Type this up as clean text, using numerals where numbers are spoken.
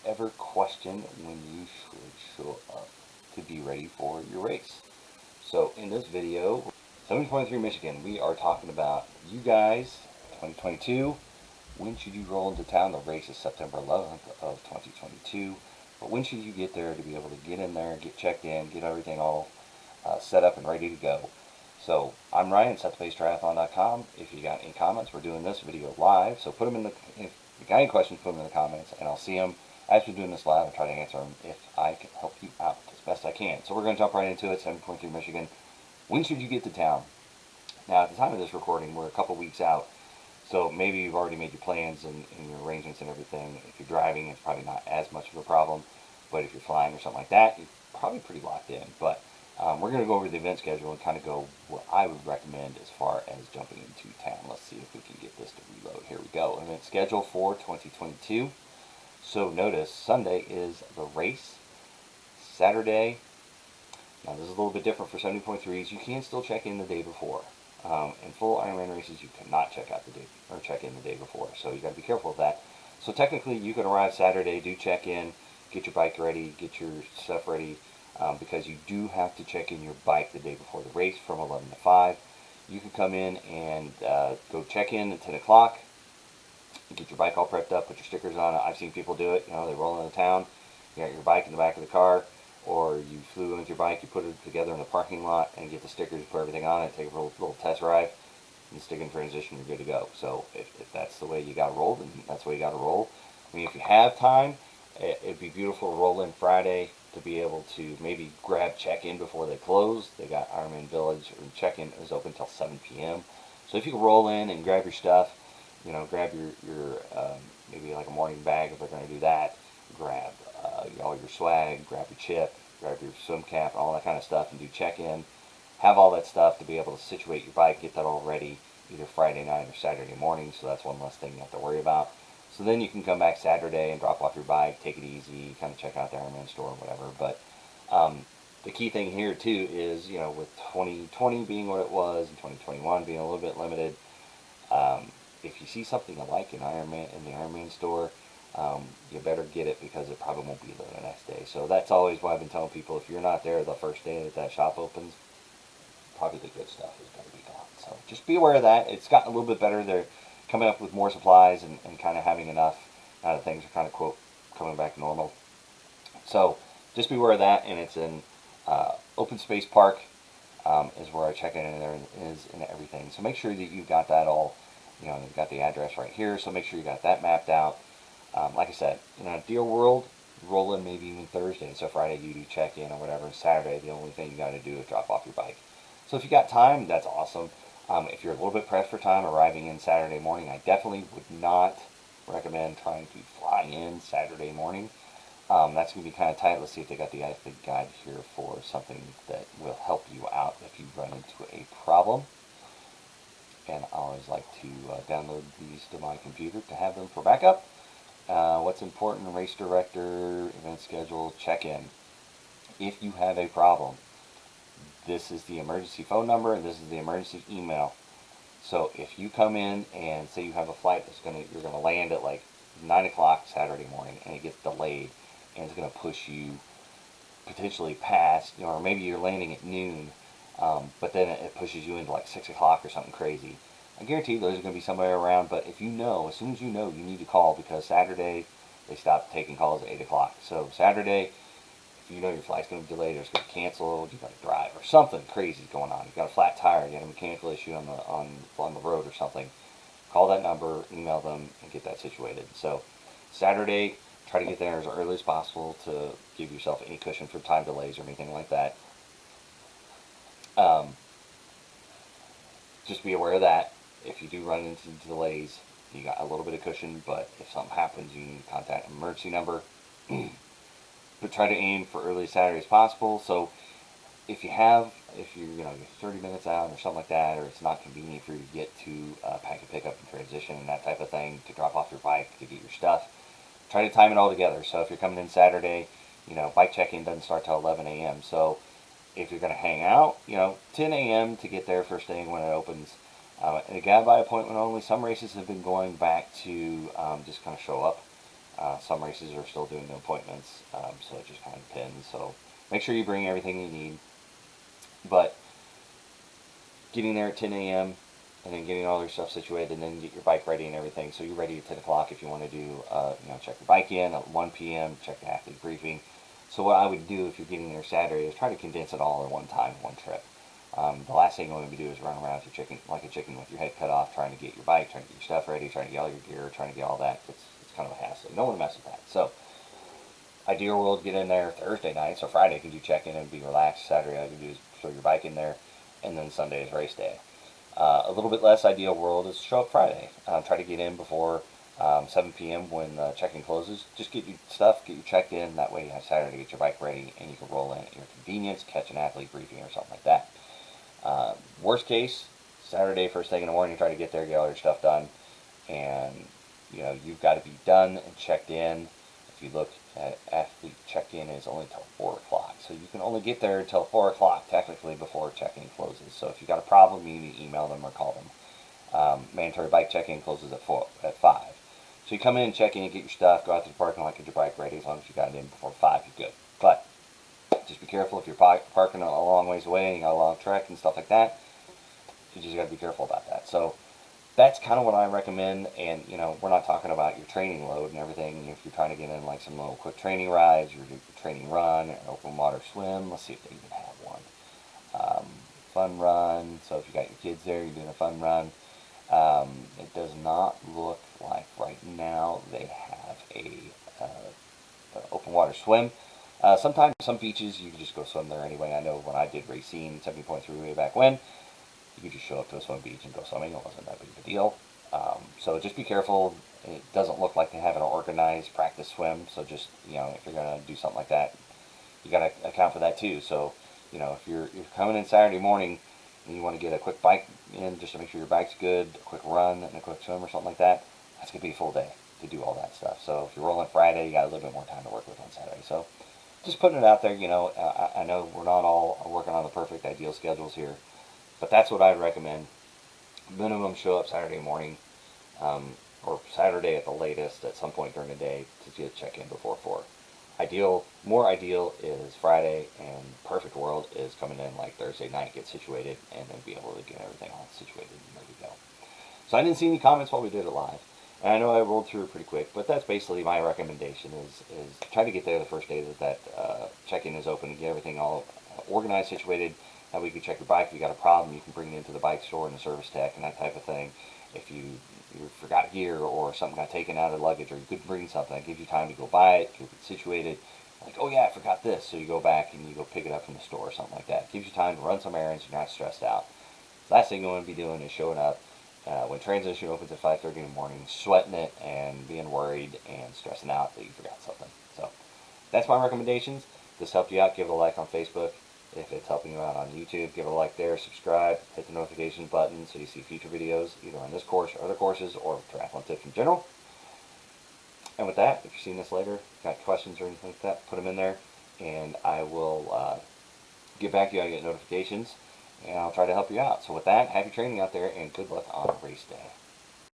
ever questioned when you should show up to be ready for your race? So in this video, 723 Michigan, we are talking about you guys, 2022. When should you roll into town? The race is September 11th of 2022. But when should you get there to be able to get in there, get checked in, get everything all set up and ready to go? So I'm Ryan, setthepacetriathlon.com. If you got any comments, we're doing this video live. So put them in the, if you got any questions, put them in the comments, and I'll see them as we're doing this live and try to answer them if I can help you out as best I can. So we're going to jump right into it. 7.3 Michigan. When should you get to town? Now, at the time of this recording, we're a couple weeks out. So maybe you've already made your plans and your arrangements and everything. If you're driving, it's probably not as much of a problem. But if you're flying or something like that, you're probably pretty locked in. But we're going to go over the event schedule and kind of go what I would recommend as far as jumping into town. Let's see if we can get this to reload. Here we go. Event schedule for 2022. So notice Sunday is the race. Saturday, now this is a little bit different for 70.3s. You can still check in the day before. In full Ironman races, you cannot check in the day before. So you got to be careful of that. So technically, you can arrive Saturday, do check in, get your bike ready, get your stuff ready, because you do have to check in your bike the day before the race from 11 to 5. You can come in and go check in at 10 o'clock, get your bike all prepped up, put your stickers on it. I've seen people do it. You know, they roll into town, you got your bike in the back of the car, or you flew in with your bike, you put it together in the parking lot and get the stickers, put everything on it, take a little test ride, and stick in transition, you're good to go. So if that's the way you got to roll, then that's the way you got to roll. I mean, if you have time, it'd be beautiful to roll in Friday to be able to maybe grab check-in before they close. They got Ironman Village, and check-in is open until 7 p.m. So if you can roll in and grab your stuff, you know, grab your maybe like a morning bag if they're going to do that, grab all your swag, grab your chip, grab your swim cap, all that kind of stuff, and do check-in. Have all that stuff to be able to situate your bike, get that all ready either Friday night or Saturday morning, so that's one less thing you have to worry about. So then you can come back Saturday and drop off your bike, take it easy, kind of check out the Ironman store or whatever. But the key thing here too is, you know, with 2020 being what it was and 2021 being a little bit limited, if you see something you like in the Ironman store, you better get it because it probably won't be there the next day. So that's always why I've been telling people, if you're not there the first day that shop opens, probably the good stuff is going to be gone. So just be aware of that. It's gotten a little bit better. They're coming up with more supplies and kind of having enough. Now that things are kind of, quote, coming back to normal. So just be aware of that. And it's in Open Space Park is where I check in, and there is and everything. So make sure that you've got that all, you know, you've got the address right here. So make sure you got that mapped out. Like I said, in an ideal world, roll in maybe even Thursday. So Friday you do check in or whatever. Saturday, the only thing you got to do is drop off your bike. So if you got time, that's awesome. If you're a little bit pressed for time arriving in Saturday morning, I definitely would not recommend trying to fly in Saturday morning. That's going to be kind of tight. Let's see if they got the athlete guide here for something that will help you out if you run into a problem. And I always like to download these to my computer to have them for backup. What's important, race director, event schedule, check-in. If you have a problem, this is the emergency phone number and this is the emergency email. So if you come in and say you have a flight you're gonna land at like 9 o'clock Saturday morning and it gets delayed and it's gonna push you potentially past, you know, or maybe you're landing at noon, but then it pushes you into like 6 o'clock or something crazy. I guarantee there's going to be somebody around, but if you know, as soon as you know, you need to call, because Saturday they stop taking calls at 8 o'clock. So Saturday, if you know your flight's going to be delayed or it's going to be canceled, you got to drive or something crazy is going on. You've got a flat tire, you got a mechanical issue on the road or something. Call that number, email them, and get that situated. So Saturday, try to get there as early as possible to give yourself any cushion for time delays or anything like that. Just be aware of that. If you do run into delays, you got a little bit of cushion, but if something happens, you need to contact an emergency number. But try to aim for early Saturday as possible. So if you're 30 minutes out or something like that, or it's not convenient for you to get to pack and pick up and transition and that type of thing, to drop off your bike, to get your stuff, try to time it all together. So if you're coming in Saturday, you know, bike check-in doesn't start till 11 a.m. So if you're going to hang out, you know, 10 a.m. to get there first thing when it opens. And again, by appointment only. Some races have been going back to just kind of show up. Some races are still doing the appointments, so it just kind of depends. So make sure you bring everything you need. But getting there at 10 a.m. and then getting all your stuff situated, and then get your bike ready and everything. So you're ready at 10 o'clock if you want to do, check your bike in at 1 p.m., check the athlete briefing. So what I would do if you're getting there Saturday is try to condense it all in one time, one trip. The last thing you want to do is run around with your chicken, like a chicken with your head cut off, trying to get your bike, trying to get your stuff ready, trying to get all your gear, trying to get all that. It's kind of a hassle. You don't want to mess with that. So, ideal world, get in there Thursday night, so Friday you can do check-in and be relaxed. Saturday all you can do is throw your bike in there, and then Sunday is race day. A little bit less ideal world is show up Friday. Try to get in before 7 p.m. when check-in closes. Just get your stuff, get you checked in. That way you have Saturday to get your bike ready, and you can roll in at your convenience, catch an athlete briefing or something like that. Worst case, Saturday first thing in the morning, you try to get there, get all your stuff done, and you've got to be done and checked in. If you look at athlete check-in is only until 4 o'clock, so you can only get there until 4 o'clock technically before check-in closes. So if you got a problem, you need to email them or call them. Mandatory bike check-in closes at 5. So you come in, check in, get your stuff, go out to the parking lot, get your bike ready. As long as you got it in before 5, you're good. But just be careful if you're parking a long ways away and you got a long trek and stuff like that. You just got to be careful about that. So that's kind of what I recommend. And we're not talking about your training load and everything. If you're trying to get in like some little quick training rides, your training run, an open water swim. Let's see if they even have one. Fun run. So if you got your kids there, you're doing a fun run. It does not look like right now they have a open water swim. Sometimes some beaches you can just go swim there anyway. I know when I did Racine 70.3 way back when, you could just show up to a swim beach and go swimming. It wasn't that big of a deal. So just be careful. It doesn't look like they have an organized practice swim. So just, if you're going to do something like that, you got to account for that too. So, if you're coming in Saturday morning and you want to get a quick bike in just to make sure your bike's good, a quick run and a quick swim or something like that, that's going to be a full day to do all that stuff. So if you're rolling Friday, you got a little bit more time to work with on Saturday. So just putting it out there, I know we're not all working on the perfect ideal schedules here, but that's what I'd recommend. Minimum show up Saturday morning, or Saturday at the latest at some point during the day to get check-in before 4. More ideal is Friday, and perfect world is coming in like Thursday night, get situated, and then be able to get everything all situated and ready to go. So I didn't see any comments while we did it live. And I know I rolled through it pretty quick, but that's basically my recommendation is try to get there the first day that check-in is open and get everything all organized, situated. That way you can check your bike. If you got a problem, you can bring it into the bike store and the service tech and that type of thing. If you forgot gear or something got taken out of luggage or you couldn't bring something, it gives you time to go buy it, get it situated. Like, oh yeah, I forgot this. So you go back and you go pick it up from the store or something like that. It gives you time to run some errands. You're not stressed out. The last thing you want to be doing is showing up when transition opens at 5:30 in the morning, sweating it and being worried and stressing out that you forgot something. So that's my recommendations. If this helped you out, give it a like on Facebook. If it's helping you out on YouTube, give it a like there, subscribe, hit the notification button so you see future videos either on this course or other courses or triathlon tips in general. And with that, if you've seen this later, got questions or anything like that, put them in there and I will get back to you. I get notifications and I'll try to help you out. So with that, happy training out there and good luck on race day.